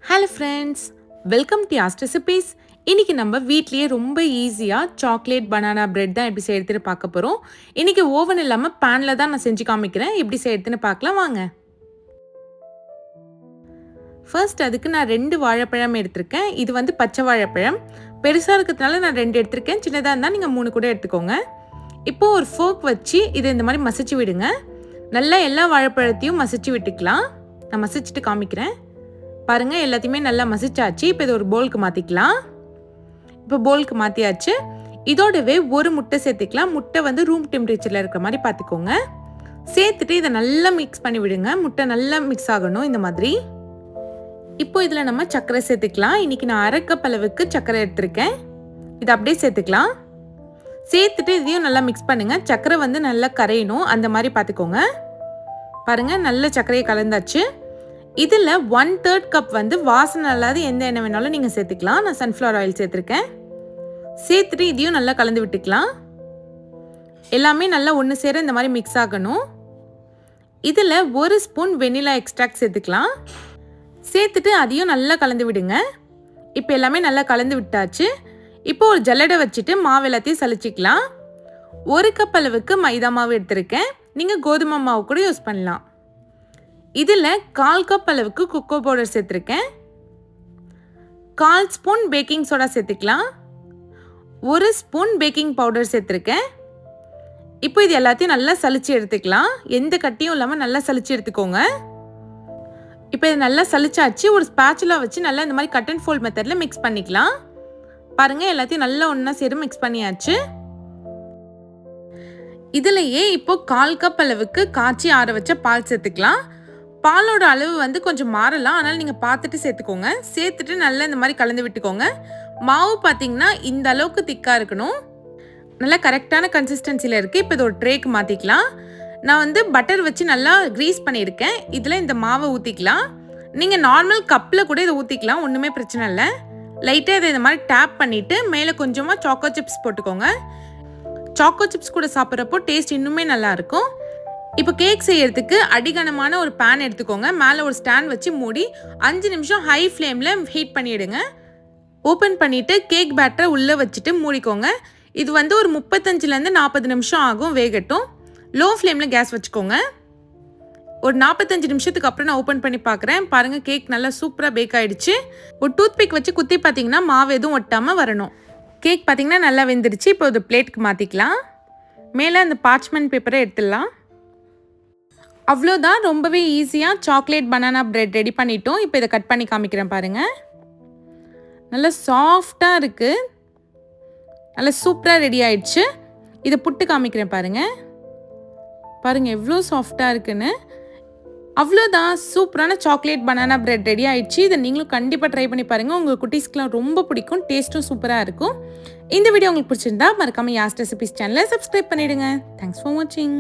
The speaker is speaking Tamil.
ஹலோ ஃப்ரெண்ட்ஸ், வெல்கம் டு யாஸ்ட் ரெசிபீஸ். இன்றைக்கி நம்ம வீட்லேயே ரொம்ப ஈஸியாக சாக்லேட் பனானா பிரெட் தான் எப்படி செய்யறதுன்னு பார்க்க போகிறோம். இன்றைக்கி ஓவன் இல்லாமல் பேனில் தான் நான் செஞ்சு காமிக்கிறேன். எப்படி செய்யறதுன்னு பார்க்கலாம் வாங்க. ஃபர்ஸ்ட் அதுக்கு நான் 2 வாழைப்பழம் எடுத்திருக்கேன். இது வந்து பச்சை வாழைப்பழம். பெருசாக இருக்கிறதுனால நான் 2 எடுத்திருக்கேன். சின்னதாக இருந்தால் நீங்கள் 3 கூட எடுத்துக்கோங்க. இப்போது ஒரு ஃபோர்க் வச்சு இதை இந்த மாதிரி மசிச்சு விடுங்க. நல்லா எல்லா வாழைப்பழத்தையும் மசிச்சு விட்டுக்கலாம். நான் மசிச்சுட்டு காமிக்கிறேன் பாருங்கள். எல்லாத்தையுமே நல்லா மசிச்சாச்சு. இப்போ இதை ஒரு போலுக்கு மாற்றிக்கலாம். இப்போ போலுக்கு மாற்றியாச்சு. இதோடவே ஒரு முட்டை சேர்த்துக்கலாம். முட்டை வந்து ரூம் டெம்பரேச்சரில் இருக்கிற மாதிரி பார்த்துக்கோங்க. சேர்த்துட்டு இதை நல்லா மிக்ஸ் பண்ணி விடுங்க. முட்டை நல்லா மிக்ஸ் ஆகணும் இந்த மாதிரி. இப்போ இதில் நம்ம சர்க்கரை சேர்த்துக்கலாம். இன்றைக்கி நான் 1/2 கப் அளவுக்கு சர்க்கரை எடுத்திருக்கேன். இதை அப்படியே சேர்த்துக்கலாம். சேர்த்துட்டு இதையும் நல்லா மிக்ஸ் பண்ணுங்கள். சர்க்கரை வந்து நல்லா கரையணும் அந்த மாதிரி பார்த்துக்கோங்க. பாருங்கள், நல்ல சர்க்கரையை கலந்தாச்சு. இதில் 1/3 கப் வந்து வாசனை இல்லாத எந்த எண்ணெய் வேணாலும் நீங்கள் சேர்த்துக்கலாம். நான் சன்ஃப்ளவர் ஆயில் சேர்த்துருக்கேன். சேர்த்துட்டு இதையும் நல்லா கலந்து விட்டுக்கலாம். எல்லாமே நல்லா ஒன்று சேர இந்த மாதிரி மிக்ஸ் ஆகணும். இதில் 1 ஸ்பூன் வெனிலா எக்ஸ்ட்ராக்ட் சேர்த்துக்கலாம். சேர்த்துட்டு அதையும் நல்லா கலந்து விடுங்க. இப்போ எல்லாமே நல்லா கலந்து விட்டாச்சு. இப்போ ஒரு ஜல்லடை வச்சுட்டு மாவு எல்லாத்தையும் சலிச்சிக்கலாம். 1 கப் அளவுக்கு மைதா மாவு எடுத்திருக்கேன். நீங்கள் கோதுமை மாவு கூட யூஸ் பண்ணலாம். இதில் 1/4 கப் அளவுக்கு கொக்கோ பவுடர் சேர்த்துருக்கேன். 1/4 ஸ்பூன் பேக்கிங் சோடா சேர்த்துக்கலாம். 1 ஸ்பூன் பேக்கிங் பவுடர் சேர்த்துருக்கேன். இப்போ இது எல்லாத்தையும் நல்லா சலிச்சு எடுத்துக்கலாம். எந்த கட்டியும் இல்லாமல் நல்லா சலிச்சு எடுத்துக்கோங்க. இப்போ இது நல்லா சலிச்சாச்சு. ஒரு ஸ்பேச்சுலா வச்சு நல்லா இந்த மாதிரி கட் அண்ட் ஃபோல்ட் மெத்தடில் மிக்ஸ் பண்ணிக்கலாம். பாருங்கள், எல்லாத்தையும் நல்லா ஒன்றா சேரும் மிக்ஸ் பண்ணியாச்சு. இதிலையே இப்போ 1/4 கப் அளவுக்கு காய்ச்சி ஆற வச்ச பால் சேர்த்துக்கலாம். பாலோட அளவு வந்து கொஞ்சம் மாறலாம், அதனால் நீங்கள் பார்த்துட்டு சேர்த்துக்கோங்க. சேர்த்துட்டு நல்லா இந்த மாதிரி கலந்து விட்டுக்கோங்க. மாவு பார்த்தீங்கன்னா இந்த அளவுக்கு திக்காக இருக்கணும். நல்லா கரெக்டான கன்சிஸ்டன்சியில் இருக்குது. இப்போ இது ஒரு ட்ரேக்கு மாற்றிக்கலாம். நான் வந்து பட்டர் வச்சு நல்லா க்ரீஸ் பண்ணியிருக்கேன். இதில் இந்த மாவை ஊற்றிக்கலாம். நீங்கள் நார்மல் கப்பில் கூட இதை ஊற்றிக்கலாம், ஒன்றுமே பிரச்சனை இல்லை. லைட்டாக இதை இந்த மாதிரி டேப் பண்ணிவிட்டு மேலே கொஞ்சமாக சாக்கோ சிப்ஸ் போட்டுக்கோங்க. சாக்கோ சிப்ஸ் கூட சாப்பிட்றப்போ டேஸ்ட் இன்னுமே நல்லாயிருக்கும். இப்போ கேக் செய்யறதுக்கு அடிகனமான ஒரு பேன் எடுத்துக்கோங்க. மேலே ஒரு ஸ்டாண்ட் வச்சு மூடி 5 நிமிஷம் ஹை ஃப்ளேமில் ஹீட் பண்ணிவிடுங்க. ஓப்பன் பண்ணிவிட்டு கேக் பேட்டரை உள்ளே வச்சுட்டு மூடிக்கோங்க. இது வந்து ஒரு 35லேருந்து 40 நிமிஷம் ஆகும் வேகட்டும். லோ ஃப்ளேமில் கேஸ் வச்சுக்கோங்க. ஒரு 45 நிமிஷத்துக்கு அப்புறம் நான் ஓப்பன் பண்ணி பார்க்குறேன். பாருங்கள், கேக் நல்லா சூப்பராக பேக் ஆகிடுச்சு. ஒரு டூத்பிக் வச்சு குத்தி பார்த்தீங்கன்னா மாவு எதுவும் ஒட்டாமல் வரணும். கேக் பார்த்தீங்கன்னா நல்லா வெந்துருச்சு. இப்போ ஒரு பிளேட்டுக்கு மாற்றிக்கலாம். மேலே அந்த பார்ச்மெண்ட் பேப்பரை எடுத்துடலாம். அவ்வளோதான், ரொம்பவே ஈஸியாக சாக்லேட் பனானா பிரெட் ரெடி பண்ணிட்டோம். இப்போ இதை கட் பண்ணி காமிக்கிறேன் பாருங்கள். நல்லா சாஃப்டாக இருக்குது. நல்லா சூப்பராக ரெடி ஆயிடுச்சு. இதை புட்டு காமிக்கிறேன் பாருங்கள். பாருங்கள் எவ்வளோ சாஃப்டாக இருக்குன்னு. அவ்வளோதான், சூப்பரான சாக்லேட் பனானா பிரெட் ரெடி ஆயிடுச்சு. இதை நீங்களும் கண்டிப்பாக ட்ரை பண்ணி பாருங்கள். உங்கள் குட்டீஸ்க்குலாம் ரொம்ப பிடிக்கும். டேஸ்ட்டும் சூப்பராக இருக்கும். இந்த வீடியோ உங்களுக்கு பிடிச்சிருந்தா மறக்காமல் யாஸ்ட் ரெசிபீஸ் சேனலை சப்ஸ்கிரைப் பண்ணிவிடுங்க. தேங்க்ஸ் ஃபார் வாட்சிங்.